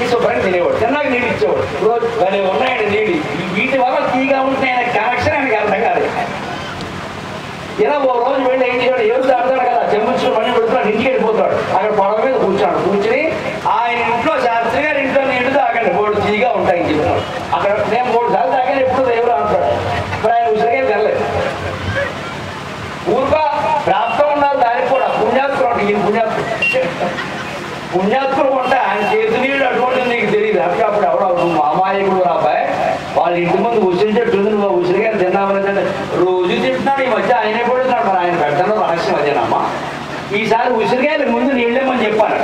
ఈ శుభ్రంగా తినేవాడు, తిన్నాక నీళ్ళు ఇచ్చేవాడు. రోజు భలే ఉన్నాయండి నీళ్ళు. వీటి వల్ల తీగా ఉంటే ఆయన కనెక్షన్ ఆయనకి అర్థం కాదు. ఇలా ఓ రోజు వెళ్ళి ఏం చేయాడు, ఎవరు ఆడతాడు కదా, చెంబుచ్చులు మళ్ళీ పెడుతున్నాడు, ఇంటికి వెళ్ళిపోతాడు. అక్కడ పడవ మీద కూర్చున్నాడు. కూర్చుని ఆయన ఇంట్లో శాస్త్రి గారి ఇంట్లో నీళ్లు తాగండి, 3 తీగా ఉంటాయని చెప్తున్నాడు. అక్కడ నేను 3 సార్లు తాగాను, ఎప్పుడు దేవుడు అంటాడు. ఇప్పుడు ఆయన ఉసిరిగా వెళ్ళలేదు. ఊరుగా ప్రాప్తం ఉండాలి, దానికి కూడా పుణ్యాత్తులు ఉంటాయి. ఈయన పుణ్యాత్తులు ఉంటే ఆయన చేతి నీళ్ళు అటువంటి నీకు తెలియదు. అప్పుడు ఎవడవు అమాయకుడు రాబాయ్, వాళ్ళ ఇంటి ముందు ఉసిరి చెట్టు ఉంది, నువ్వు ఉసిరిగా తిన్నామని రోజు తింటున్నాడు. ఈ మధ్య ఆయనే పడుతున్నాడు. మరి ఆయన పెట్టడంలో రహస్యం అదేనమ్మా. ఈసారి ఉసిరికాయలకు ముందు నీళ్ళేమని చెప్పారు,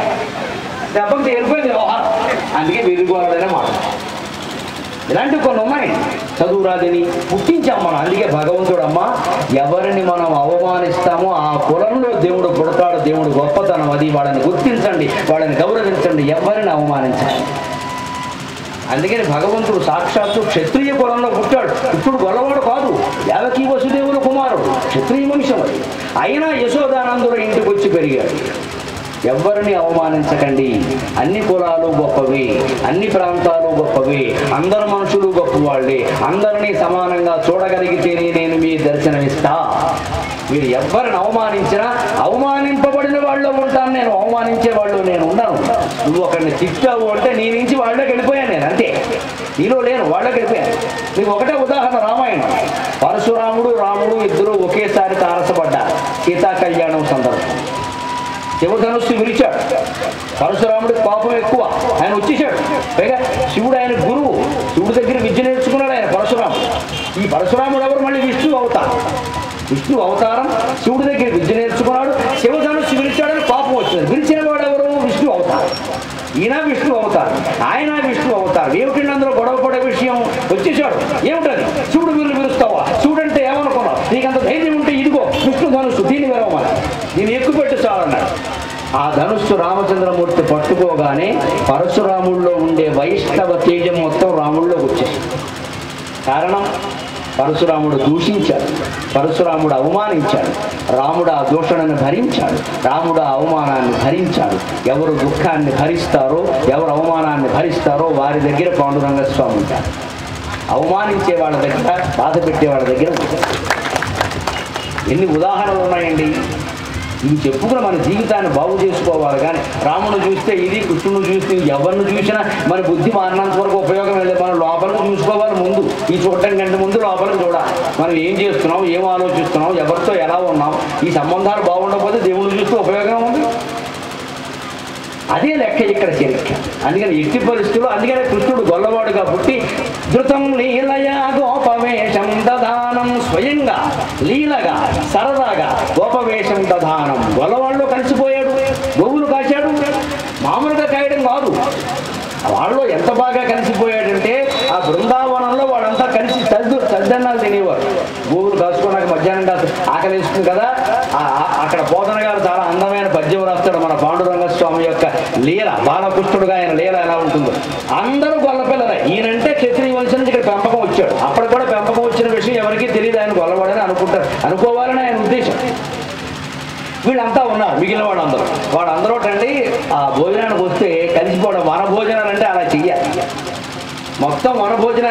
దెబ్బకు తేలిపోయింది వ్యవహారం. అందుకే విరుగుకోవాలనే మాట. ఇలాంటివి కొన్ని ఉన్నాయి. చదువురాదని పుట్టించాం మనం. అందుకే భగవంతుడు అమ్మ ఎవరిని మనం అవమానిస్తామో ఆ కులంలో దేవుడు పుడతాడు. దేవుడు గొప్పతనం అది. వాళ్ళని గుర్తించండి, వాళ్ళని గౌరవించండి, ఎవరిని అవమానించండి. అందుకని భగవంతుడు సాక్షాత్తు క్షత్రియ కులంలో పుట్టాడు. ఇప్పుడు గొల్లవాడు కాదు, యావకీ వసుదేవుల కుమారుడు, క్షత్రియ వంశం అది. అయినా యశోదానందుల ఇంటికి వచ్చి పెరిగాడు. ఎవరిని అవమానించకండి. అన్ని కులాలు గొప్పవి, అన్ని ప్రాంతాలు గొప్పవి, అందరు మనుషులు గొప్పవాళ్ళే. అందరినీ సమానంగా చూడగలిగితేనే నేను మీ దర్శనమిస్తా. మీరు ఎవరిని అవమానించినా అవమానింపబడిన వాళ్ళు ఉంటాను నేను, అవమానించే వాళ్ళు నేను ఉండను. నువ్వు ఒకరిని తిట్టావు అంటే నీ నుంచి వాళ్ళకి వెళ్ళిపోయాను నేను, అంతే. నీలో లేను, వాళ్ళకి వెళ్ళిపోయాను. నీకు ఒకటే ఉదాహరణ రామాయణం. పరశురాముడు రాముడు ఇద్దరు ఒకేసారి తారసపడ్డారు సీతా కళ్యాణం సందర్భం. శివధనుస్సు విరిచాడు. పరశురాముడికి పాపం ఎక్కువ, ఆయన వచ్చేసాడు. పైగా శివుడు ఆయన గురువు, శివుడి దగ్గర విద్య నేర్చుకున్నాడు ఆయన పరశురాముడు. ఈ పరశురాముడు ఎవరు? మళ్ళీ విష్ణు అవతారం. విష్ణు అవతారం, శివుడి దగ్గర విద్య నేర్చుకున్నాడు. శివధనుస్సు విరిచాడని పాపం వచ్చింది. విరిచిన వాడు ఎవరు? విష్ణు అవతారం. ఈయన విష్ణు అవతారం, ఆయన విష్ణు అవతారం. ఏమిటండి అందులో గొడవ పడే విషయం? వచ్చేసాడు. ఏమిటది? శివుడు వీళ్ళు విరుస్తావా? శివుడంటే ఏమనుకున్నావు? నీకంత ధైర్యం ఉంటే ఇదిగో విష్ణు ధనుస్సు, దీన్ని విరవమని, దీన్ని ఎక్కుపెట్టు చాలన్నాడు. ఆ ధనుస్సు రామచంద్రమూర్తి పట్టుకోగానే పరశురాముల్లో ఉండే వైష్ణవ తేజం మొత్తం రాముల్లోకి వచ్చేసింది. కారణం, పరశురాముడు దూషించాడు, పరశురాముడు అవమానించాడు. రాముడు ఆ దూషణను భరించాడు, రాముడు ఆ అవమానాన్ని భరించాడు. ఎవరు దుఃఖాన్ని భరిస్తారో, ఎవరు అవమానాన్ని భరిస్తారో వారి దగ్గర పాండురంగ స్వామి ఉంటారు. అవమానించే వాళ్ళ దగ్గర, బాధ పెట్టే వాళ్ళ దగ్గర ఉంటారు. ఎన్ని ఉదాహరణలు ఉన్నాయండి. ఇవి చెప్పుకుని మన జీవితాన్ని బాగు చేసుకోవాలి. కానీ రాముడు చూస్తే ఇది, కృష్ణుడు చూస్తే ఎవరిని చూసినా మన బుద్ధి మారినంత వరకు ఉపయోగం లేదు. మనం లోపలికి చూసుకోవాలి ముందు. ఈ చూడటం కంటే ముందు లోపలికి చూడాలి. మనం ఏం చేస్తున్నాం, ఏం ఆలోచిస్తున్నాం, ఎవరితో ఎలా ఉన్నాం, ఈ సంబంధాలు బాగుండకపోతే దేవుడు చూస్తే ఉపయోగం ఉంది. అదే లెక్క ఇక్కడ చరిత్ర. అందుకని ఎట్టి పరిస్థితుల్లో, అందుకనే కృష్ణుడు గొల్లవాడుగా పుట్టి ధృతం లీలయా గోపవేషం దదానం, స్వయంగా లీలగా సరదాగా గోపవేషం దదానం. గొల్లవాళ్ళు కలిసిపోయాడు, గోవులు కాశాడు. మామూలుగా కాయడం కాదు, వాళ్ళు ఎంత బాగా కలిసిపోయాడంటే ఆ బృందావనంలో వాళ్ళంతా కలిసి తద్దన్నాలు తినేవారు. గోవులు కాసుకున్నాక మధ్యాహ్నం ఆకలి వేస్తుంది కదా, అక్కడ పోతన గారు చాలా అందమైన పద్యం రాస్తాడు. మన పాండురంగ స్వామి యొక్క లీల, బాలకృష్ణుడుగా ఆయన లీల ఎలా ఉంటుందో. అందరూ గొల్లపిల్లలే. ఈయనంటే క్షత్రియ వంశం నుంచి ఇక్కడ పెంపకం వచ్చాడు. అప్పుడు కూడా పెంపకం వచ్చిన విషయం ఎవరికీ తెలియదు. ఆయన గొల్లవాడని అనుకోవాలని ఆయన ఉద్దేశం. వీళ్ళంతా ఉన్నారు, మిగిలిన వాళ్ళందరూ అండి ఆ భోజనానికి వస్తే కలిసిపోవడం. వన భోజనాలు అంటే అలా చెయ్యాలి. మొత్తం వన భోజనాలు